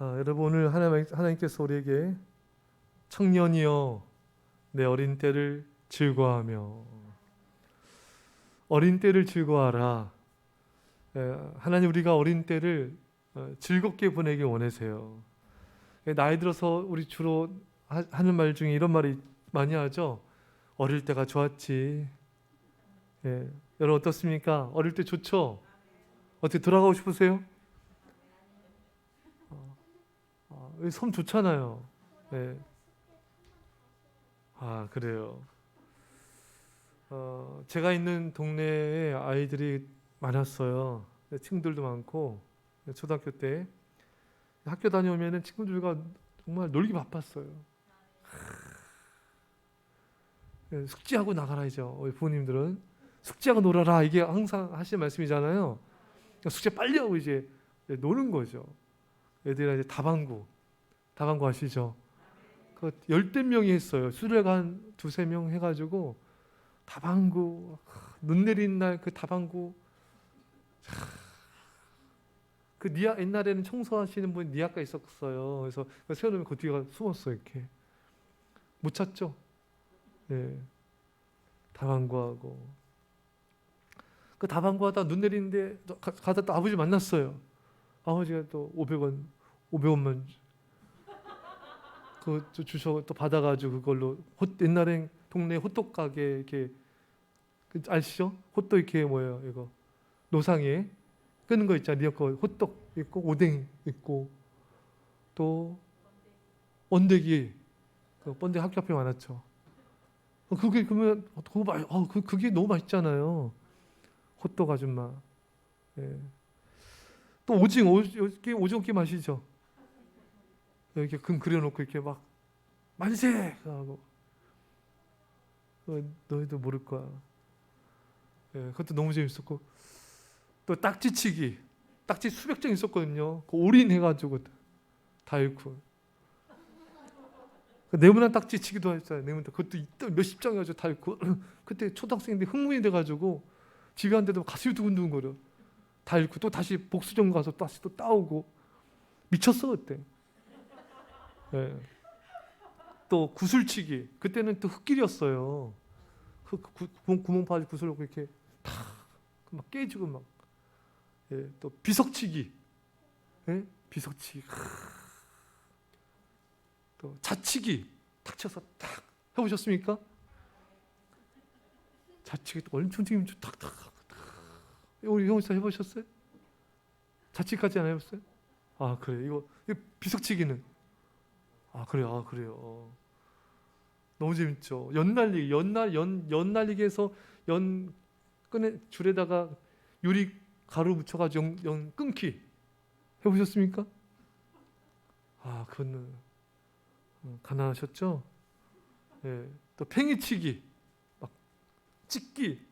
여러분 오늘 하나님께서 우리에게 청년이여 내 어린 때를 즐거워하며 어린 때를 즐거워하라. 하나님 우리가 어린 때를 즐겁게 보내길 원하세요. 나이 들어서 우리 주로 하는 말 중에 이런 말이 많이 하죠. 어릴 때가 좋았지. 여러분 어떻습니까? 어릴 때 좋죠? 어떻게 돌아가고 싶으세요? 섬 좋잖아요. 그래요. 제가 있는 동네에 아이들이 많았어요. 친구들도 많고 초등학교 때 학교 다녀오면은 친구들과 정말 놀기 바빴어요. 숙제하고 나가라죠. 우리 부모님들은 숙제하고 놀아라 이게 항상 하시는 말씀이잖아요. 숙제 빨리 하고 이제 노는 거죠. 애들이 이제 다방구 아시죠? 그 열댓 명이 했어요. 수레가 한 두세 명 해가지고 다방구 눈 내리는 날 그 다방구 그 니아 옛날에는 청소하시는 분 니아가 있었어요. 그래서 세워놓으면 그 뒤에 숨었어요. 이렇게 못 찾죠. 다방구하고 그 다방구하다 눈 내리는데 가다 또 아버지 만났어요. 아버지가 또 500원만 그 주셔 또 받아가지고 그걸로 옛날엔 동네 호떡 가게 이렇게 아시죠? 호떡 이렇게 뭐예요 이거 노상에 끄는 거 있잖아요. 그 호떡 있고 오뎅 있고 또 번데기 그 번데기 학교 앞에 많았죠. 그게 그러면 그게 너무 맛있잖아요. 호떡 아줌마. 또 오징어 게임 아시죠? 이렇게 금 그려놓고 이렇게 막 만세 하고 너희도 모를 거야. 그것도 너무 재밌었고 또 딱지치기 딱지 수백 장 있었거든요. 그 올인해가지고 다 읽고 네모난 딱지치기도 했어요. 네모난 그것도 몇십 장 해가지고 다 읽고 그때 초등학생인데 흥분이 돼가지고 집에 왔는데도 가슴이 두근두근거려. 다 읽고 또 다시 복수전 가서 다시 또 따오고 미쳤어 그때. 또 구슬치기 그때는 또 흙길이었어요. 구멍 파가지고 구슬 놓고 이렇게 막 깨지고 막. 또 비석치기 비석치기 또 자치기 탁 쳐서 탁 해보셨습니까? 자치기 또 엄청 재밌죠. 탁탁 우리 형사 해보셨어요? 자치기까지 안 해봤어요? 그래 이거 비석치기는 그래요. 너무 재밌죠. 연날리기 연날리기 해서 연 끈에 줄에다가 유리 가루 묻혀가지고 연 끊기 해보셨습니까? 그거는 가난하셨죠? 또 팽이치기 막 찍기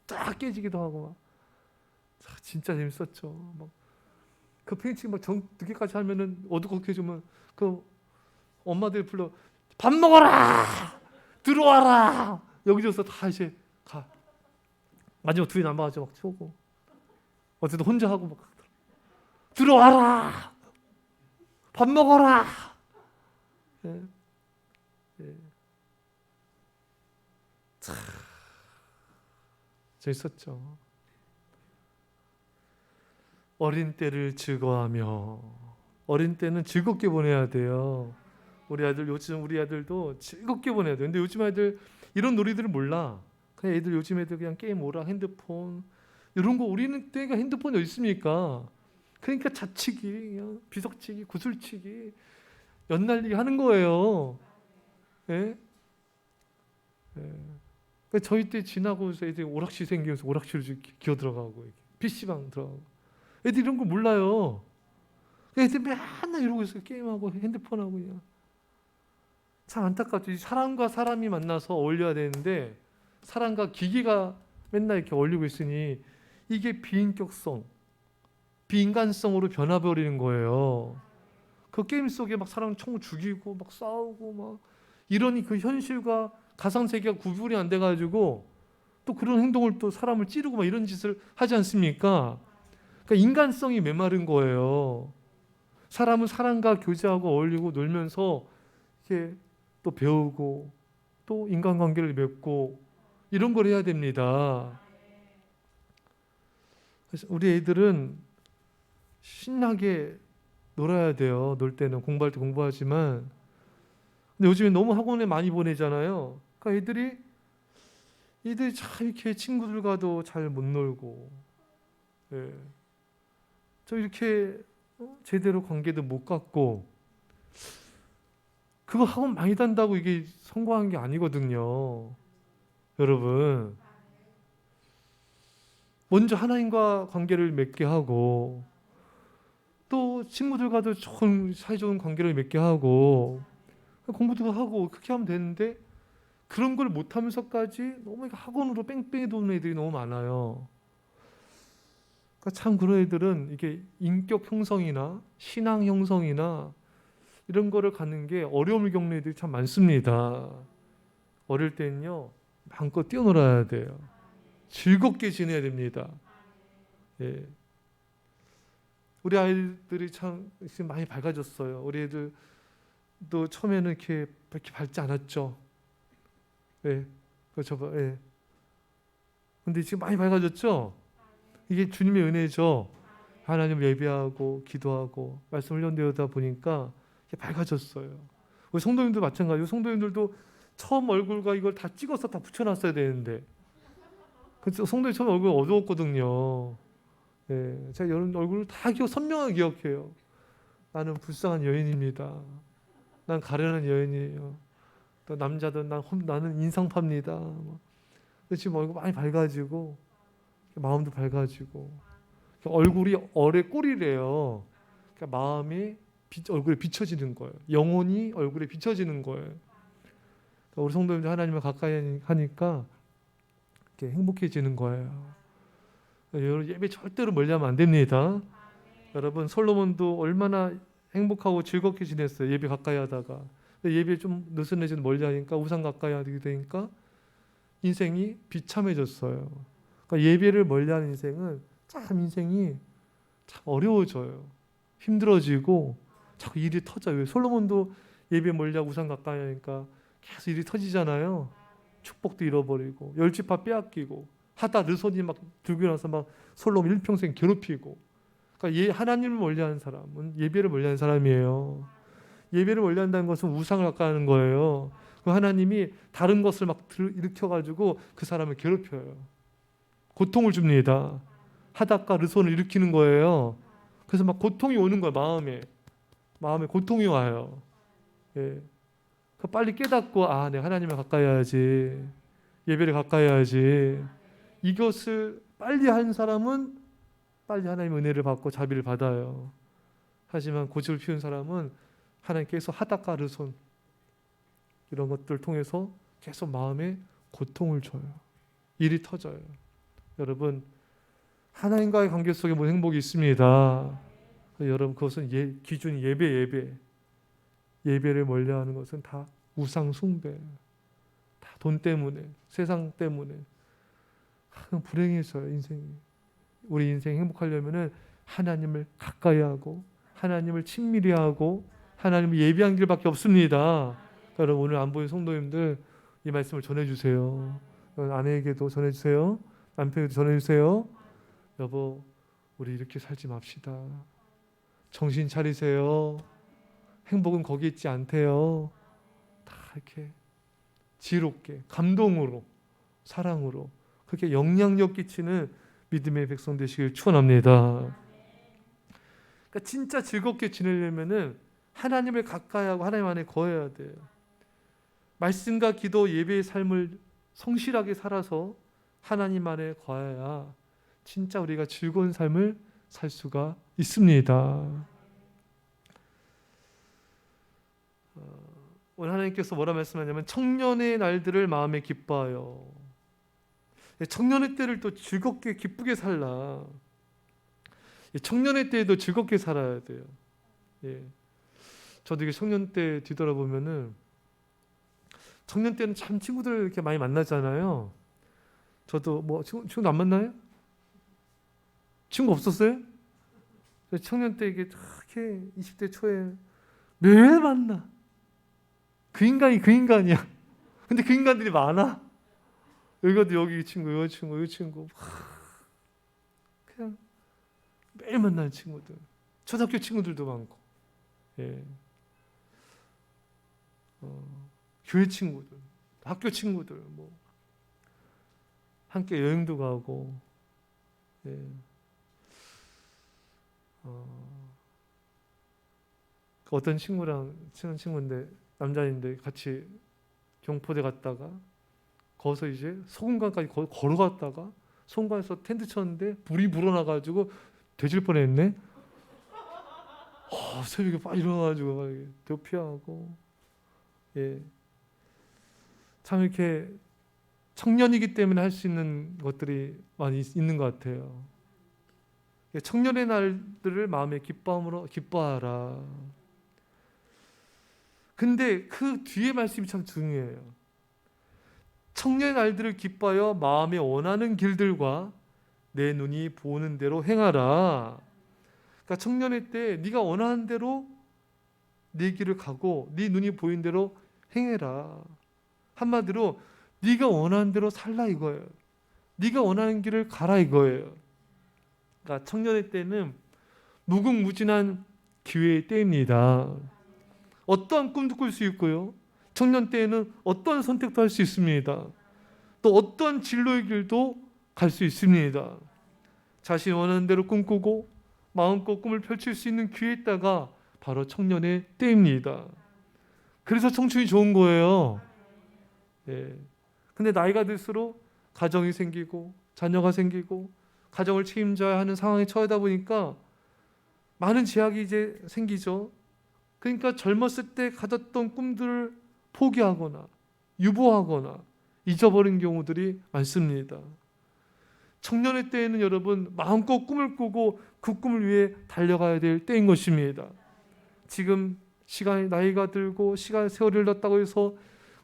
딱 깨지기도 하고 막 진짜 재밌었죠. 막 그 팽이치기 막 늦게까지 하면은 어둑어둑해 주면 그 엄마들 불러 밥 먹어라 들어와라 여기저기서 다 이제 가 마지막 둘이 남아가지고 막 쏘고 어쨌든 혼자 하고 막 들어와라 밥 먹어라 참 재밌었죠. 어린 때를 즐거워하며 어린 때는 즐겁게 보내야 돼요. 요즘 우리 아들도 즐겁게 보내야 돼요. 근데 요즘 아이들 이런 놀이들을 몰라. 그냥 요즘 애들 그냥 게임 오락 핸드폰 이런 거 우리는 때가 핸드폰이 어디 있습니까? 그러니까 자치기, 비석치기, 구슬치기, 연날리기 하는 거예요. 저희 때 지나고 애들이 오락실 생기면서 오락실 기어 들어가고 PC방 들어가고 애들 이런 거 몰라요. 애들 맨날 이러고 있어요. 게임하고 핸드폰하고 그냥. 참 안타깝죠. 사람과 사람이 만나서 어울려야 되는데 사람과 기계가 맨날 이렇게 어울리고 있으니 이게 비인격성, 비인간성으로 변화버리는 거예요. 그 게임 속에 막 사람 총 죽이고 막 싸우고 막 이러니 그 현실과 가상세계가 구분이 안 돼가지고 또 그런 행동을 또 사람을 찌르고 막 이런 짓을 하지 않습니까? 그러니까 인간성이 메마른 거예요. 사람은 사람과 교제하고 어울리고 놀면서 이렇게 또 배우고 또 인간관계를 맺고 이런 걸 해야 됩니다. 그래서 우리 애들은 신나게 놀아야 돼요. 놀 때는 공부할 때 공부하지만, 근데 요즘에 너무 학원에 많이 보내잖아요. 그러니까 애들이 참 이렇게 친구들과도 잘 못 놀고, 예. 좀 이렇게 제대로 관계도 못 갖고, 그거 학원 많이 단다고 이게 성공한 게 아니거든요. 여러분, 먼저 하나님과 관계를 맺게 하고 또 친구들과도 좋은 사이좋은 관계를 맺게 하고 공부도 하고 그렇게 하면 되는데, 그런 걸 못하면서까지 너무 학원으로 뺑뺑이 도는 애들이 너무 많아요. 그러니까 참 그런 애들은 이게 인격 형성이나 신앙 형성이나 이런 거를 갖는 게 어려움을 겪는 애들이 참 많습니다. 어릴 때는요, 마음껏 뛰어놀아야 돼요. 즐겁게 지내야 됩니다. 예. 우리 아이들이 참 지금 많이 밝아졌어요. 우리 애들도 처음에는 이렇게 밝지 않았죠. 예. 그렇죠. 예. 근데 지금 많이 밝아졌죠? 이게 주님의 은혜죠. 하나님 예배하고 기도하고 말씀 훈련되다 보니까 이게 밝아졌어요. 우리 성도님도 마찬가지고, 성도님들도 처음 얼굴과 이걸 다 찍어서 다 붙여놨어야 되는데, 그래서 성도님 처음 얼굴 어두웠거든요. 예, 제가 여러분 얼굴을 다 선명하게 기억해요. 나는 불쌍한 여인입니다. 난 가련한 여인이에요. 또 남자든 나는 인상파입니다. 지금 얼굴 많이 밝아지고 마음도 밝아지고, 얼굴이 얼의 꿀이래요. 그러니까 마음이 얼굴에 비춰지는 거예요. 영혼이 얼굴에 비춰지는 거예요. 그러니까 우리 성도님들 하나님을 가까이 하니까 이렇게 행복해지는 거예요. 여러분, 예배 절대로 멀리하면 안 됩니다. 여러분, 솔로몬도 얼마나 행복하고 즐겁게 지냈어요. 예배 가까이 하다가. 예배 좀 느슨해지는 멀리 하니까, 우상 가까이 하게 되니까 인생이 비참해졌어요. 그러니까 예배를 멀리하는 인생은 참 인생이 참 어려워져요. 힘들어지고 자꾸 일이 터져요. 솔로몬도 예배 멀리하고 우상 가까이 하니까 계속 일이 터지잖아요. 축복도 잃어버리고 열지파 빼앗기고 하다 르손이 막 들고 나서 막 솔로몬 일평생 괴롭히고. 그러니까 하나님을 멀리하는 사람은 예배를 멀리하는 사람이에요. 예배를 멀리한다는 것은 우상을 가까이 하는 거예요. 그 하나님이 다른 것을 막 일으켜가지고 그 사람을 괴롭혀요. 고통을 줍니다. 하닷가 르손을 일으키는 거예요. 그래서 막 고통이 오는 거예요. 마음에 고통이 와요. 예. 빨리 깨닫고, 내가 하나님을 가까이 해야지, 예배를 가까이 해야지. 이것을 빨리 한 사람은 빨리 하나님의 은혜를 받고 자비를 받아요. 하지만 고집을 피운 사람은 하나님께서 하닷가 르손 이런 것들을 통해서 계속 마음에 고통을 줘요. 일이 터져요. 여러분, 하나님과의 관계 속에 모든 행복이 있습니다. 여러분, 그것은 기준이 예배를 멀리하는 것은 다 우상 숭배, 다 돈 때문에, 세상 때문에 불행해져요. 인생이. 우리 인생 행복하려면은 하나님을 가까이 하고 하나님을 친밀히 하고 하나님을 예배한 길밖에 없습니다. 여러분, 오늘 안 보인 성도님들 이 말씀을 전해주세요. 아내에게도 전해주세요. 남편에게도 전해주세요. 여보, 우리 이렇게 살지 맙시다. 정신 차리세요. 행복은 거기 있지 않대요. 다 이렇게 지혜롭게, 감동으로, 사랑으로 그렇게 영향력 끼치는 믿음의 백성 되시길 축원합니다. 그러니까 진짜 즐겁게 지내려면은 하나님을 가까이하고 하나님 안에 거해야 돼요. 말씀과 기도, 예배의 삶을 성실하게 살아서 하나님 안에 거해야 진짜 우리가 즐거운 삶을 살 수가 있습니다. 오늘 하나님께서 뭐라 말씀하냐면 청년의 날들을 마음에 기뻐하여. 청년의 때를 또 즐겁게 기쁘게 살라. 청년의 때에도 즐겁게 살아야 돼요. 예. 저도 이게 청년 때 뒤돌아보면은 청년 때는 참 친구들 이렇게 많이 만나잖아요. 저도 친구도 안 만나요? 친구 없었어요? 청년 때 이게 그렇게 20대 초에 매일 만나. 그 인간이 그 인간이야. 근데 그 인간들이 많아. 여기 가도 여기 친구, 여기 친구, 여기 친구. 그냥 매일 만나는 친구들. 초등학교 친구들도 많고, 예. 교회 친구들, 학교 친구들, 뭐 함께 여행도 가고, 예. 어떤 친구랑 친한 친구인데 남자인데 같이 경포대 갔다가 거기서 이제 소금강까지 걸어갔다가 소금강에서 텐트 쳤는데 불이 불어나가지고 되질 뻔했네. 새벽에 빨리 일어나가지고 막 대피하고, 예, 참 이렇게 청년이기 때문에 할 수 있는 것들이 많이 있는 것 같아요. 청년의 날들을 마음의 기뻐함으로 기뻐하라. 근데 그 뒤에 말씀이 참 중요해요. 청년의 날들을 기뻐하여 마음에 원하는 길들과 내 눈이 보는 대로 행하라. 그러니까 청년의 때 네가 원하는 대로 네 길을 가고 네 눈이 보이는 대로 행해라. 한마디로 네가 원하는 대로 살라 이거예요. 네가 원하는 길을 가라 이거예요. 그러니까 청년의 때는 무궁무진한 기회의 때입니다. 어떠한 꿈도 꿀 수 있고요. 청년 때에는 어떤 선택도 할 수 있습니다. 또 어떤 진로의 길도 갈 수 있습니다. 자신이 원하는 대로 꿈꾸고 마음껏 꿈을 펼칠 수 있는 기회에 있다가 바로 청년의 때입니다. 그래서 청춘이 좋은 거예요. 예. 근데 나이가 들수록 가정이 생기고 자녀가 생기고 가정을 책임져야 하는 상황에 처하다 보니까 많은 제약이 이제 생기죠. 그러니까 젊었을 때 가졌던 꿈들을 포기하거나 유보하거나 잊어버린 경우들이 많습니다. 청년의 때에는 여러분 마음껏 꿈을 꾸고 그 꿈을 위해 달려가야 될 때인 것입니다. 지금 시간이 나이가 들고 시간 세월을 넣었다고 해서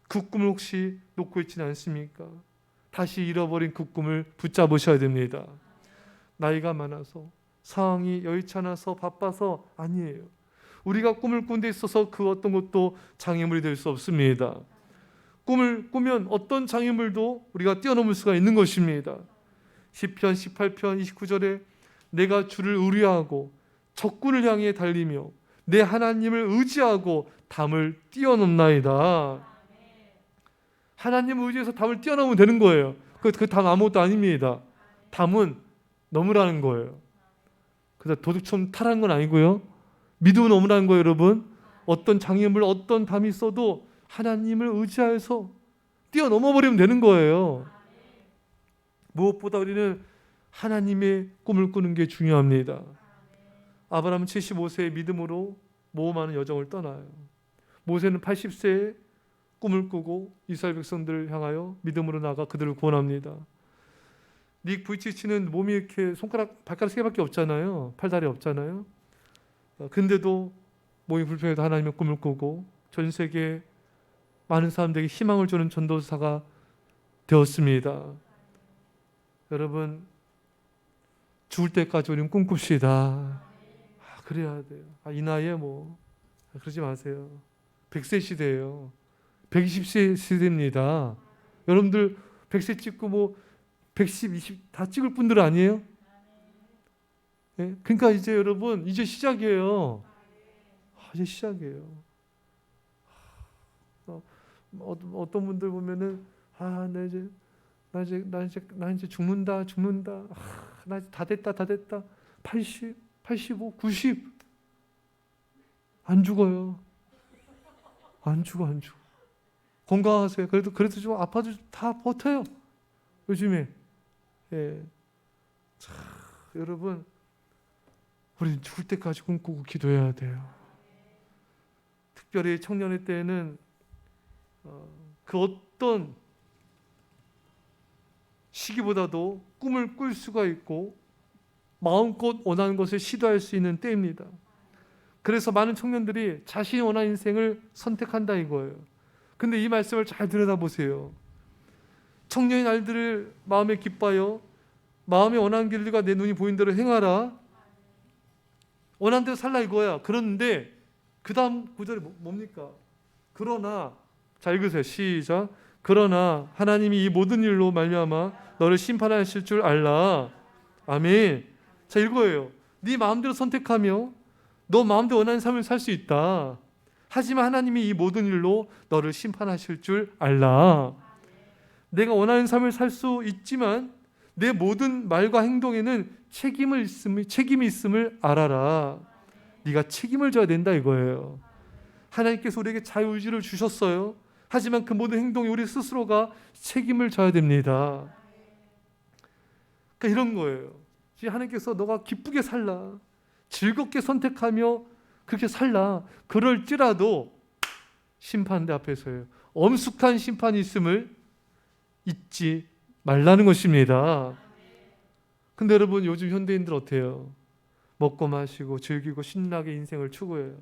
그 꿈을 혹시 놓고 있지는 않습니까? 다시 잃어버린 그 꿈을 붙잡으셔야 됩니다. 나이가 많아서 상황이 여의치 않아서 바빠서 아니에요. 우리가 꿈을 꾼 데 있어서 그 어떤 것도 장애물이 될 수 없습니다. 꿈을 꾸면 어떤 장애물도 우리가 뛰어넘을 수가 있는 것입니다. 시편 18편 29절에 내가 주를 의뢰하고 적군을 향해 달리며 내 하나님을 의지하고 담을 뛰어넘나이다. 하나님을 의지해서 담을 뛰어넘으면 되는 거예요. 그 담 아무것도 아닙니다. 담은 넘으라는 거예요. 그래서 도둑처럼 타라는 건 아니고요. 믿음은 넘으라는 거예요, 여러분. 어떤 장애물, 어떤 담이 있어도 하나님을 의지해서 뛰어넘어 버리면 되는 거예요. 무엇보다 우리는 하나님의 꿈을 꾸는 게 중요합니다. 아브라함은 75세의 믿음으로 모험하는 여정을 떠나요. 모세는 80세에 꿈을 꾸고 이스라엘 백성들을 향하여 믿음으로 나가 그들을 구원합니다. 닉 부이치치는 몸이 이렇게 발가락 3개밖에 없잖아요. 팔다리 없잖아요. 근데도 몸이 불편해도 하나님의 꿈을 꾸고 전 세계 많은 사람들에게 희망을 주는 전도사가 되었습니다. 여러분, 죽을 때까지 우리는 꿈꿉시다. 그래야 돼요. 이 나이에 그러지 마세요. 100세 시대예요. 120세 시대입니다. 여러분들 100세 찍고 110, 20 다 찍을 분들 아니에요? 네? 그러니까 이제 여러분 이제 시작이에요. 이제 시작이에요. 어떤 분들 보면은 나 이제 죽는다. 나 이제 다 됐다. 80, 85, 90 안 죽어요. 안 죽어. 건강하세요. 그래도 좀 아파도 다 버텨요. 요즘에. 예. 여러분, 우리는 죽을 때까지 꿈꾸고 기도해야 돼요. 특별히 청년의 때에는 그 어떤 시기보다도 꿈을 꿀 수가 있고 마음껏 원하는 것을 시도할 수 있는 때입니다. 그래서 많은 청년들이 자신이 원하는 인생을 선택한다 이거예요. 근데 이 말씀을 잘 들여다보세요. 청년의 날들을 마음에 기뻐하여 마음에 원하는 길들과 내 눈이 보인 대로 행하라. 원하는 대로 살라 이거야. 그런데 그 다음 구절이 뭡니까? 그러나, 자 읽으세요. 시작. 그러나 하나님이 이 모든 일로 말미암아 너를 심판하실 줄 알라. 아멘. 자 이거예요. 네 마음대로 선택하며 너 마음대로 원하는 삶을 살 수 있다. 하지만 하나님이 이 모든 일로 너를 심판하실 줄 알라. 내가 원하는 삶을 살 수 있지만 내 모든 말과 행동에는 책임이 있음을 알아라. 네가 책임을 져야 된다 이거예요. 하나님께서 우리에게 자유의지를 주셨어요. 하지만 그 모든 행동이 우리 스스로가 책임을 져야 됩니다. 그러니까 이런 거예요. 하나님께서 너가 기쁘게 살라, 즐겁게 선택하며 그렇게 살라. 그럴지라도 심판대 앞에서요, 엄숙한 심판이 있음을 잊지 말라는 것입니다. 근데 여러분 요즘 현대인들 어때요? 먹고 마시고 즐기고 신나게 인생을 추구해요.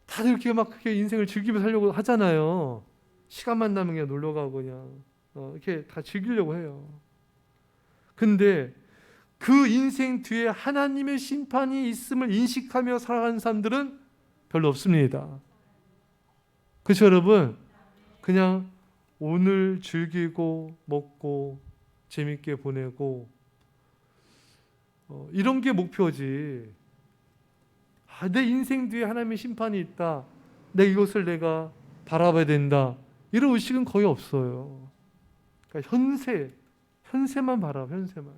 다들 이렇게 막 그렇게 인생을 즐기며 살려고 하잖아요. 시간만 나면 그냥 놀러 가고 그냥 이렇게 다 즐기려고 해요. 근데 그 인생 뒤에 하나님의 심판이 있음을 인식하며 살아가는 사람들은 별로 없습니다. 그렇죠 여러분? 그냥 오늘 즐기고 먹고 재밌게 보내고 이런 게 목표지. 내 인생 뒤에 하나님의 심판이 있다, 이것을 내가 바라봐야 된다, 이런 의식은 거의 없어요. 그러니까 현세만 바라. 현세만.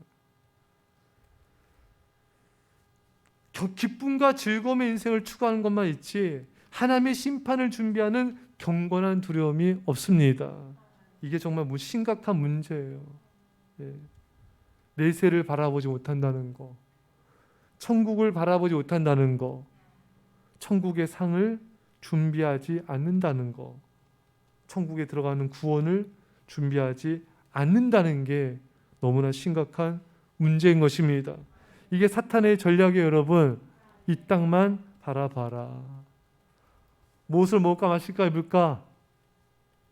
기쁨과 즐거움의 인생을 추구하는 것만 있지 하나님의 심판을 준비하는 경건한 두려움이 없습니다. 이게 정말 심각한 문제예요. 내세를 바라보지 못한다는 거, 천국을 바라보지 못한다는 거, 천국의 상을 준비하지 않는다는 거, 천국에 들어가는 구원을 준비하지 않는다는 게 너무나 심각한 문제인 것입니다. 이게 사탄의 전략이에요 여러분. 이 땅만 바라봐라. 무엇을 먹을까 마실까 입을까,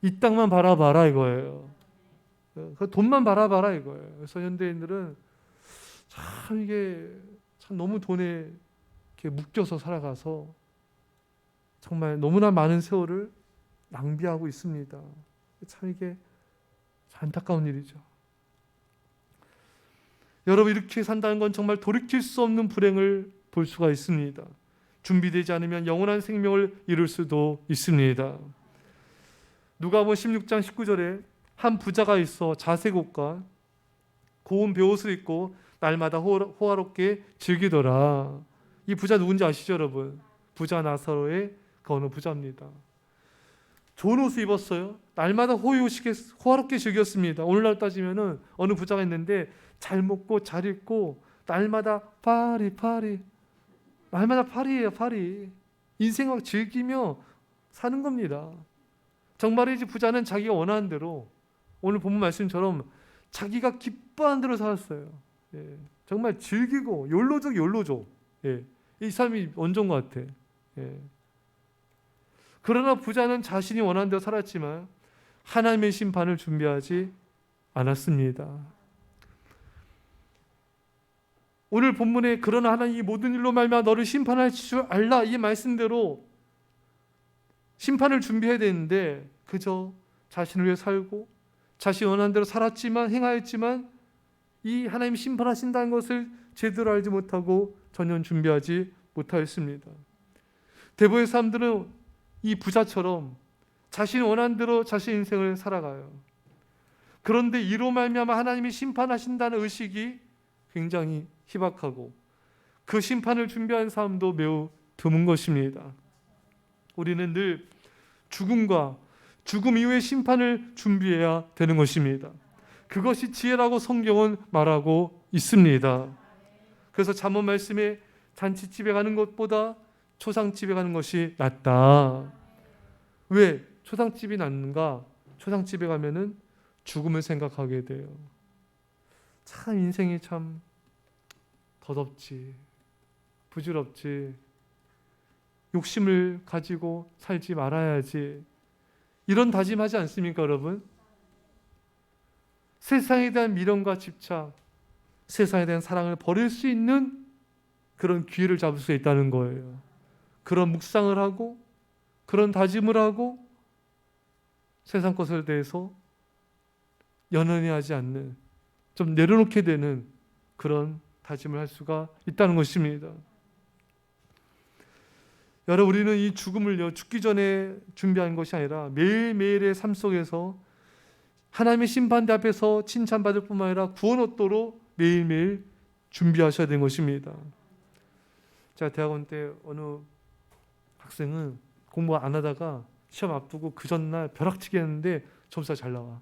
이 땅만 바라봐라 이거예요. 돈만 바라봐라 이거예요. 그래서 현대인들은 참 이게 너무 돈에 이렇게 묶여서 살아가서 정말 너무나 많은 세월을 낭비하고 있습니다. 참 이게 안타까운 일이죠. 여러분 이렇게 산다는 건 정말 돌이킬 수 없는 불행을 볼 수가 있습니다. 준비되지 않으면 영원한 생명을 잃을 수도 있습니다. 누가복음 16장 19절에 한 부자가 있어 자색 옷과 고운 베옷을 입고 날마다 호화롭게 즐기더라. 이 부자 누군지 아시죠 여러분? 부자 나사로의 그 어느 부자입니다. 좋은 옷을 입었어요. 날마다 호화롭게 즐겼습니다. 오늘날 따지면은 어느 부자가 있는데 잘 먹고 잘 입고 날마다 파리 날마다 파리예요. 파리. 인생을 즐기며 사는 겁니다. 정말이지 부자는 자기가 원하는 대로, 오늘 본문 말씀처럼 자기가 기뻐하는 대로 살았어요. 정말 즐기고 욜로족. 이 삶이 언제인 것 같아. 그러나 부자는 자신이 원하는 대로 살았지만 하나님의 심판을 준비하지 않았습니다. 오늘 본문에 그러나 하나님이 모든 일로 말미암아 너를 심판할 줄 알라, 이 말씀대로 심판을 준비해야 되는데 그저 자신을 위해 살고 자신이 원하는 대로 살았지만 행하였지만 이 하나님 심판하신다는 것을 제대로 알지 못하고 전혀 준비하지 못하였습니다. 대부분의 사람들은 이 부자처럼 자신이 원하는 대로 자신의 인생을 살아가요. 그런데 이로 말미암아 하나님이 심판하신다는 의식이 굉장히 희박하고 그 심판을 준비한 사람도 매우 드문 것입니다. 우리는 늘 죽음과 죽음 이후의 심판을 준비해야 되는 것입니다. 그것이 지혜라고 성경은 말하고 있습니다. 그래서 잠언 말씀에 잔치집에 가는 것보다 초상집에 가는 것이 낫다. 왜 초상집이 낫는가? 초상집에 가면은 죽음을 생각하게 돼요. 참 인생이 참 더덥지, 부질없지, 욕심을 가지고 살지 말아야지, 이런 다짐하지 않습니까 여러분? 세상에 대한 미련과 집착, 세상에 대한 사랑을 버릴 수 있는 그런 기회를 잡을 수 있다는 거예요. 그런 묵상을 하고 그런 다짐을 하고 세상 것에 대해서 연연히 하지 않는, 좀 내려놓게 되는 그런 다짐을 할 수가 있다는 것입니다. 여러분, 우리는 이 죽음을요, 죽기 전에 준비한 것이 아니라 매일매일의 삶 속에서 하나님의 심판대 앞에서 칭찬받을 뿐만 아니라 구원 얻도록 매일매일 준비하셔야 되는 것입니다. 제가 대학원 때 어느 학생은 공부 안 하다가 시험 앞두고 그 전날 벼락치기 했는데 점수가 잘 나와.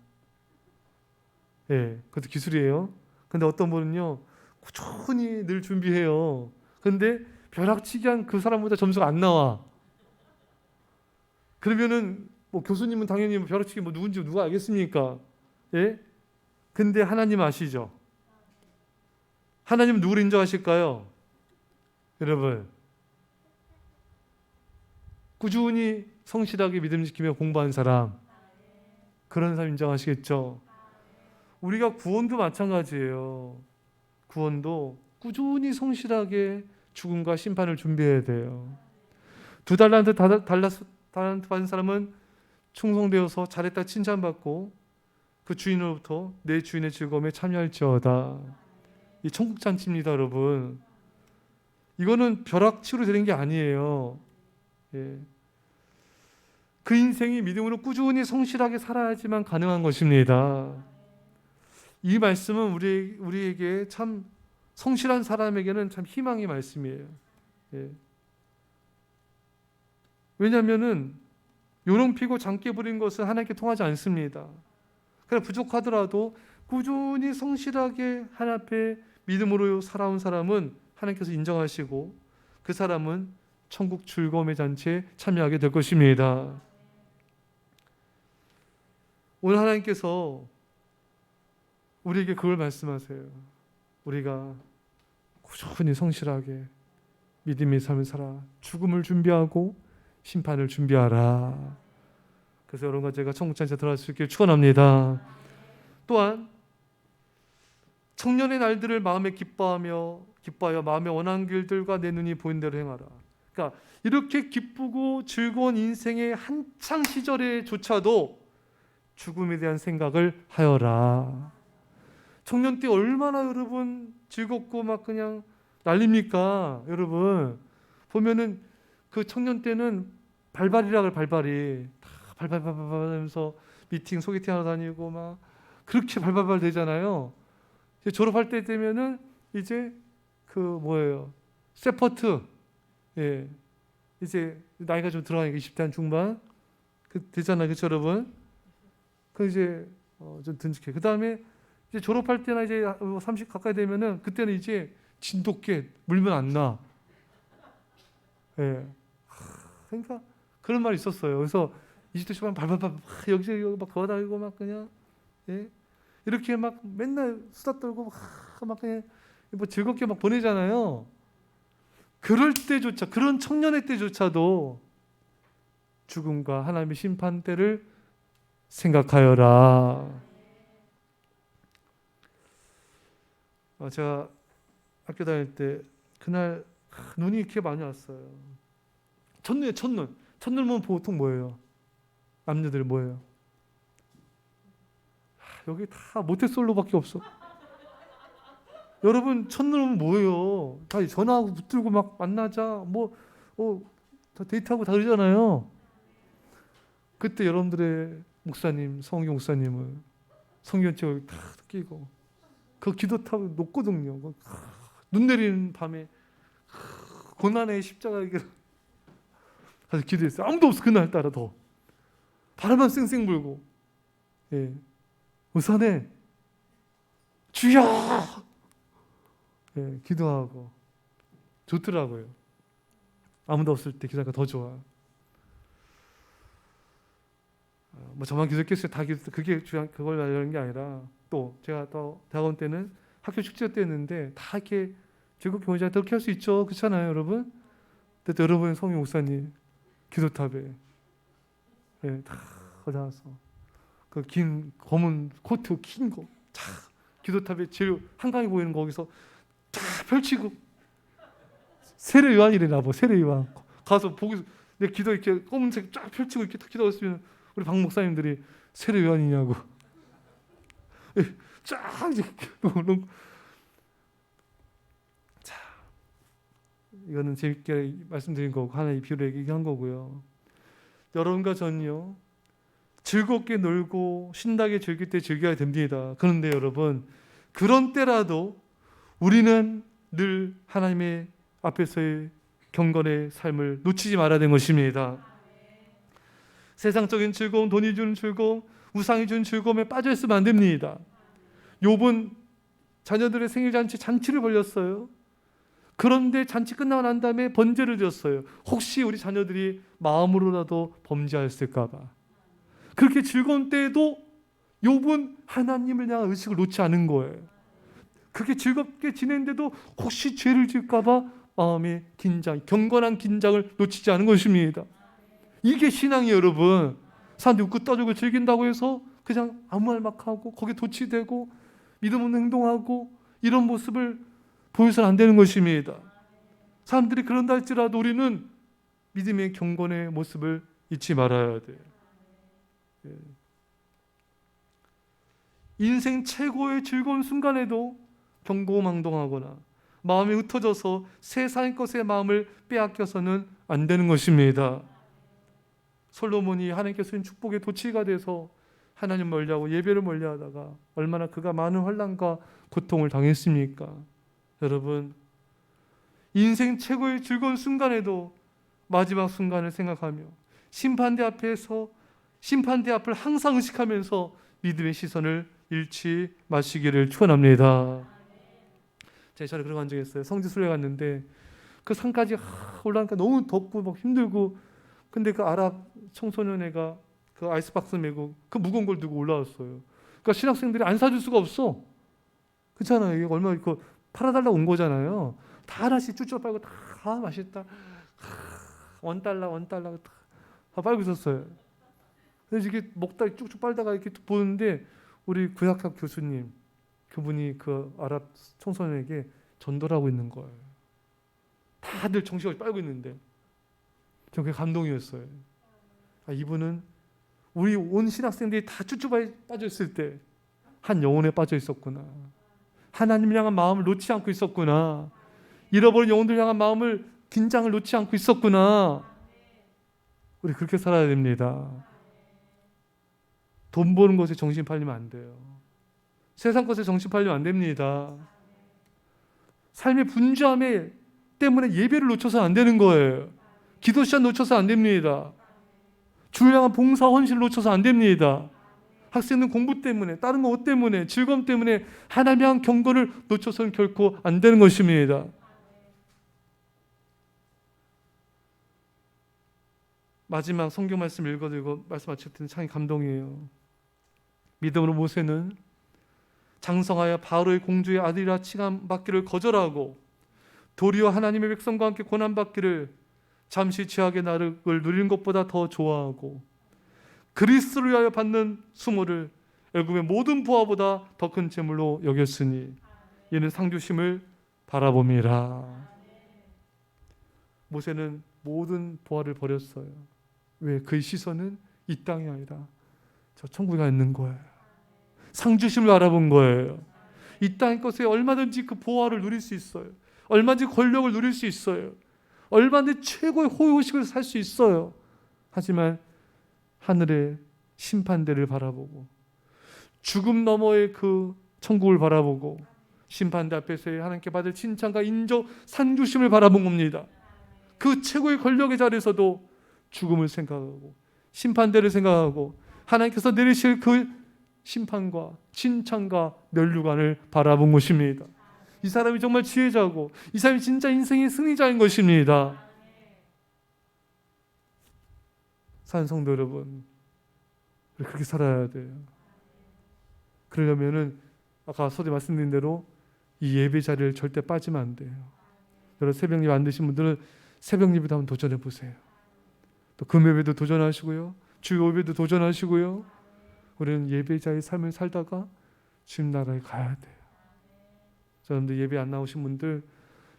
예, 그것도 기술이에요. 근데 어떤 분은요, 꾸준히 늘 준비해요. 근데 벼락치기 한 그 사람보다 점수가 안 나와. 그러면은 뭐 교수님은 당연히 뭐 벼락치기 뭐 누군지 누가 알겠습니까? 예? 근데 하나님 아시죠? 하나님은 누구를 인정하실까요? 여러분, 꾸준히 성실하게 믿음 지키며 공부한 사람, 그런 사람 인정하시겠죠? 우리가 구원도 마찬가지예요. 구원도 꾸준히 성실하게 죽음과 심판을 준비해야 돼요. 2달란트 달란트 받은 사람은 충성되어서 잘했다 칭찬받고 그 주인으로부터 내 주인의 즐거움에 참여할지어다. 이 천국 잔치입니다, 여러분. 이거는 벼락치기로 되는 게 아니에요. 예. 그 인생이 믿음으로 꾸준히 성실하게 살아야지만 가능한 것입니다. 이 말씀은 우리에게 참 성실한 사람에게는 참 희망의 말씀이에요. 예. 왜냐하면은 요롱피고 장깨 부린 것은 하나님께 통하지 않습니다. 그래 부족하더라도 꾸준히 성실하게 하나님 앞에 믿음으로 살아온 사람은 하나님께서 인정하시고 그 사람은 천국 즐거움의 잔치에 참여하게 될 것입니다. 오늘 하나님께서 우리에게 그걸 말씀하세요. 우리가 꾸준히 성실하게 믿음의 삶을 살아 죽음을 준비하고 심판을 준비하라. 그래서 여러분과 제가 천국 잔치에 들어갈 수 있기를 축원합니다. 또한 청년의 날들을 마음에 기뻐하여 마음에 원하는 길들과 내 눈이 보인 대로 행하라. 그러니까 이렇게 기쁘고 즐거운 인생의 한창 시절에조차도 죽음에 대한 생각을 하여라. 청년 때 얼마나 여러분 즐겁고 막 그냥 난립니까? 여러분 보면은 그 청년 때는 발발이라 그래. 발발이 다 발발발발 하면서 미팅 소개팅 하러 다니고 막 그렇게 발발발 되잖아요. 이제 졸업할 때 되면은 이제 그 뭐예요? 세퍼트. 예. 이제 나이가 좀 들어가니까 20대 한 중반 그 되잖아요. 그렇죠, 여러분? 그 이제 좀 듬직해. 그다음에 이제 졸업할 때나 이제 30 가까이 되면은 그때는 이제 진돗개 물면 안 나. 예. 그러니까 그런 말이 있었어요. 그래서 20대 초반 발발발 여기저기 막 걸어다니고 막 그냥 예. 이렇게 막 맨날 수다 떨고 막 그냥 뭐 즐겁게 막 보내잖아요. 그럴 때조차 그런 청년의 때조차도 죽음과 하나님의 심판 때를 생각하여라. 제가 학교 다닐 때 그날 눈이 이렇게 많이 왔어요. 첫눈이에요, 첫눈. 첫눈 보면 보통 뭐예요? 남녀들이 뭐예요? 여기 다 모태솔로밖에 없어. 여러분 첫눈 오면 뭐예요? 다 전화하고 붙들고 막 만나자 다 데이트하고 다 그러잖아요. 그때 여러분들의 목사님, 성경 목사님은 성경책 다 끼고 그 기도탑 높거든요. 눈 내리는 밤에 고난의 십자가에 가서 기도했어요. 아무도 없어. 그날따라 더 바람만 쌩쌩 불고 예. 우산에 주여 예, 기도하고 좋더라고요. 아무도 없을 때 기도하니까 더 좋아. 뭐 저만 기도했겠어요. 다 기도. 그게 중요한 그걸 말하는 게 아니라 또 제가 또 대학원 때는 학교 축제 때였는데 다 이렇게 즐겁게 보내자 그렇게 할 수 있죠. 그렇잖아요, 여러분. 근데 여러분 성경 목사님 기도탑에 예, 다 나와서 그 긴 검은 코트 긴 거 다 기도탑에 제일 한강이 보이는 거기서 다 펼치고 세례 요한이래 나보. 세례 요한. 가서 보기 내 기도 이렇게 검은색 쫙 펼치고 이렇게 딱 기도하고 있으면 우리 박 목사님들이 세례 요한이냐고. 쫙 이제 자, 이거는 재밌게 말씀드린 거고 하나의 비유로 얘기한 거고요. 여러분과 저는요 즐겁게 놀고 신나게 즐길 때 즐겨야 됩니다. 그런데 여러분 그런 때라도 우리는 늘 하나님의 앞에서의 경건의 삶을 놓치지 말아야 되는 것입니다. 세상적인 즐거움, 돈이 주는 즐거움, 우상이 주는 즐거움에 빠져 있으면 안 됩니다. 욥은 자녀들의 생일잔치 잔치를 벌렸어요. 그런데 잔치 끝나고 난 다음에 번제를 드렸어요. 혹시 우리 자녀들이 마음으로라도 범죄하였을까 봐. 그렇게 즐거운 때에도 욥은 하나님을 향한 의식을 놓지 않은 거예요. 그렇게 즐겁게 지냈는데도 혹시 죄를 지을까 봐 마음의 긴장, 경건한 긴장을 놓치지 않은 것입니다. 이게 신앙이에요, 여러분. 사람들이 웃고 떠들고 즐긴다고 해서 그냥 아무 말 막 하고 거기에 도취되고 믿음 없는 행동하고 이런 모습을 보여서는 안 되는 것입니다. 사람들이 그런다 할지라도 우리는 믿음의 경건의 모습을 잊지 말아야 돼요. 인생 최고의 즐거운 순간에도 경고망동하거나 마음이 흩어져서 세상의 것에 마음을 빼앗겨서는 안 되는 것입니다. 솔로몬이 하나님께서 주신 축복의 도취가 돼서 하나님 멀리하고 예배를 멀리하다가 얼마나 그가 많은 환난과 고통을 당했습니까? 여러분, 인생 최고의 즐거운 순간에도 마지막 순간을 생각하며 심판대 앞을 항상 의식하면서 믿음의 시선을 잃지 마시기를 축원합니다. 제가 전에 그런 간 적이 있어요. 성지순례 갔는데 그 산까지 올라가니까 너무 덥고 막 힘들고, 근데 그 아랍 청소년애가 그 아이스박스 메고 그 무거운 걸 들고 올라왔어요. 그러니까 신학생들이 안 사줄 수가 없어. 그렇잖아요. 이게 얼마나 그 팔아달라고 온 거잖아요. 다 하나씩 쭈쭈 빨고 다 맛있다. $1 다 빨고 있었어요. 그래서 이게 먹다 쭉쭉 빨다가 이렇게 보는데 우리 구약학 교수님, 그분이 그 아랍 청소년에게 전도를 하고 있는 거예요. 다들 정신없이 빨고 있는데 저 그게 감동이었어요. 이분은 우리 온 신학생들이 다 쭈쭈 빠져 있을 때 한 영혼에 빠져 있었구나. 하나님을 향한 마음을 놓지 않고 있었구나. 잃어버린 영혼들 향한 마음을, 긴장을 놓지 않고 있었구나. 우리 그렇게 살아야 됩니다. 돈 버는 것에 정신 팔리면 안 돼요. 세상 것에 정신 팔리면 안 됩니다. 삶의 분주함에 때문에 예배를 놓쳐서 안 되는 거예요. 기도 시간 놓쳐서 안 됩니다. 주를 향한 봉사 헌신을 놓쳐서 안 됩니다. 학생은 공부 때문에, 다른 것 때문에, 즐거움 때문에 하나님을 향한 경건을 놓쳐서는 결코 안 되는 것입니다. 마지막 성경 말씀 읽어드리고 말씀 마칠 때는 참 감동이에요. 믿음으로 모세는 장성하여 바로의 공주의 아들이라 칭함받기를 거절하고 도리어 하나님의 백성과 함께 고난받기를 잠시 죄악의 나를 누리는 것보다 더 좋아하고 그리스도를 위하여 받는 수모를 애굽의 모든 부하보다 더 큰 재물로 여겼으니 이는 상주심을 바라봄이라. 모세는 모든 부하를 버렸어요. 왜? 그의 시선은 이 땅이 아니라 저 천국에 있는 거예요. 상주심을 알아본 거예요. 이 땅의 것에 얼마든지 그 보화를 누릴 수 있어요. 얼마든지 권력을 누릴 수 있어요. 얼마든지 최고의 호의호식을 살 수 있어요. 하지만 하늘의 심판대를 바라보고 죽음 너머의 그 천국을 바라보고 심판대 앞에서의 하나님께 받을 칭찬과 인정, 상주심을 바라본 겁니다. 그 최고의 권력의 자리에서도 죽음을 생각하고 심판대를 생각하고 하나님께서 내리실 그 심판과 칭찬과 면류관을 바라본 것입니다. 이 사람이 정말 지혜자고 이 사람이 진짜 인생의 승리자인 것입니다. 사는 성도 여러분, 우리 그렇게 살아야 돼요. 그러려면은 아까 서두에 말씀드린 대로 이 예배 자리를 절대 빠지면 안 돼요. 여러분 새벽 예배 안 드신 분들은 새벽 예배도 한번 도전해 보세요. 또 금요일에도 도전하시고요. 주요 예배도 도전하시고요. 우리는 예배자의 삶을 살다가 주님 나라에 가야 돼요. 여러분들 예배 안 나오신 분들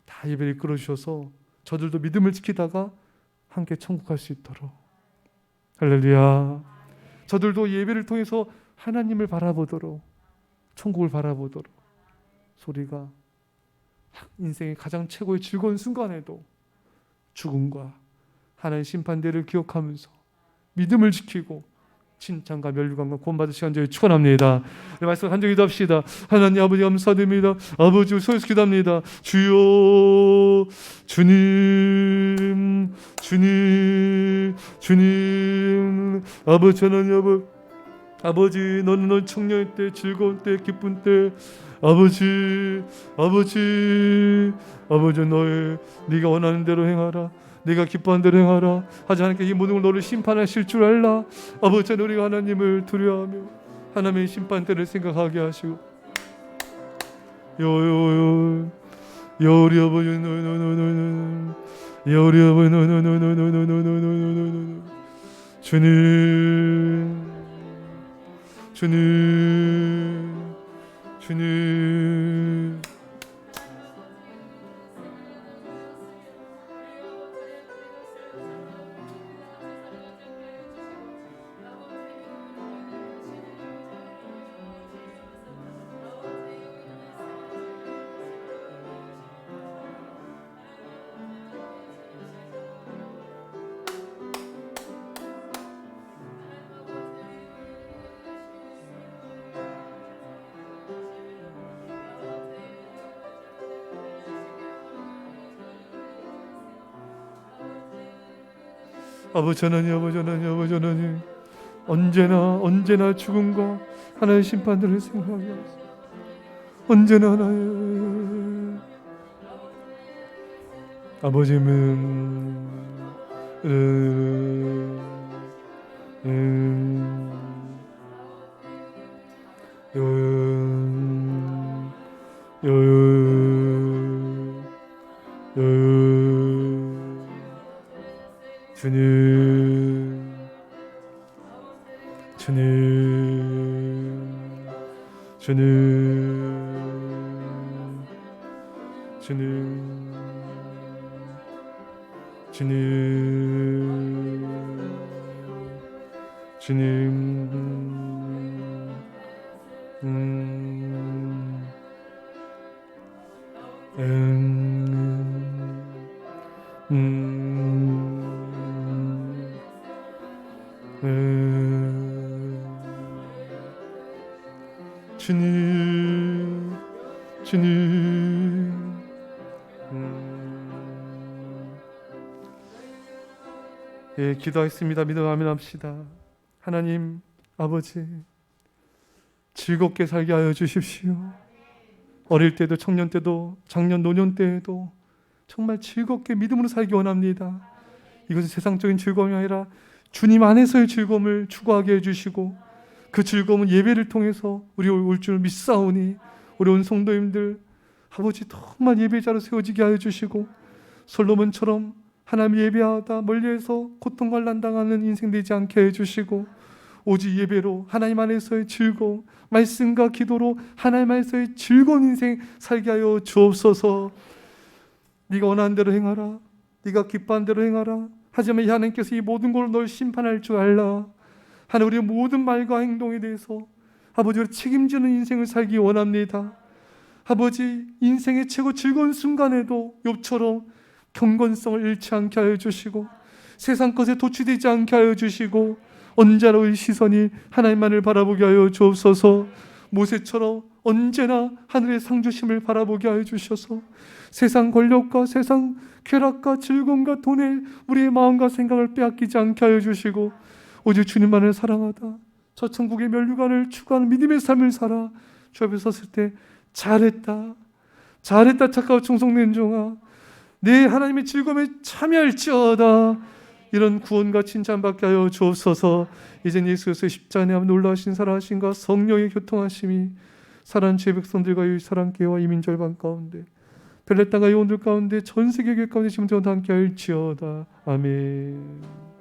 다 예배를 이끌어 주셔서 저들도 믿음을 지키다가 함께 천국 갈 수 있도록. 할렐루야. 저들도 예배를 통해서 하나님을 바라보도록, 천국을 바라보도록, 소리가 인생의 가장 최고의 즐거운 순간에도 죽음과 하나님의 심판대를 기억하면서 믿음을 지키고 칭찬과 멸류관과 구원받을 시간 저희 축원합니다. 말씀 한 절 기도합시다. 하나님 아버지 감사드립니다. 아버지 소유스 기도합니다. 주여, 주님, 주님, 주님. 아버지 하나님, 아버지 너는 청년의 때, 즐거운 때, 기쁜 때, 아버지 너의 네가 원하는 대로 행하라. 네가 기뻐하는 대로 행하라. 하지 않게 이 모든 걸 너를 심판하실 줄 알라. 아버지 우리가 하나님을 두려워하며 하나님의 심판대를 생각하게 하시고 요요요 요리 아버지 노노노노노 요리 아버지 노노노노노노노노노 주님 주님 주님 아버지 하나님 언제나 죽음과 하나님의 심판들을 생각하게 하소서. 언제나 하나님 아버지는 주님 예, 기도하겠습니다. 믿어 아멘합시다. 하나님 아버지 즐겁게 살게 하여 주십시오. 어릴 때도 청년 때도 장년 노년 때에도 정말 즐겁게 믿음으로 살기 원합니다. 이것은 세상적인 즐거움이 아니라 주님 안에서의 즐거움을 추구하게 해주시고 그 즐거움은 예배를 통해서 우리 올 줄 믿사오니 우리 온 성도님들 아버지 정말 예배자로 세워지게 하여 주시고 솔로몬처럼 하나님 예배하다 멀리에서 고통을 난당하는 인생 되지 않게 해주시고 오직 예배로 하나님 안에서의 즐거움 말씀과 기도로 하나님 안에서의 즐거운 인생 살게 하여 주옵소서. 네가 원하는 대로 행하라. 네가 기뻐하는 대로 행하라. 하지만 하나님께서 이 모든 걸 널 심판할 줄 알라. 하나님 우리의 모든 말과 행동에 대해서 아버지 우리 책임지는 인생을 살기 원합니다. 아버지 인생의 최고 즐거운 순간에도 욥처럼 경건성을 잃지 않게 하여 주시고 세상 것에 도취되지 않게 하여 주시고 언제나 우리 시선이 하나님만을 바라보게 하여 주옵소서. 모세처럼 언제나 하늘의 상주심을 바라보게 하여 주셔서 세상 권력과 세상 쾌락과 즐거움과 돈에 우리의 마음과 생각을 빼앗기지 않게 하여 주시고 오직 주님만을 사랑하다 저 천국의 멸류관을 추구하는 믿음의 삶을 살아 주 앞에 섰을 때 잘했다 착하고 충성된 종아 내 하나님의 즐거움에 참여할지어다 이런 구원과 칭찬받게 하여 주옵소서. 이젠 예수께서 십자가에 놀라우신 살아하심과 성령의 교통하심이 사랑하는 주의 백성들과 이 사랑교회와 이민절반 가운데 벨렛 땅과 요원들 가운데 전 세계 교회 가운데 지금부터 함께 할지어다. 아멘.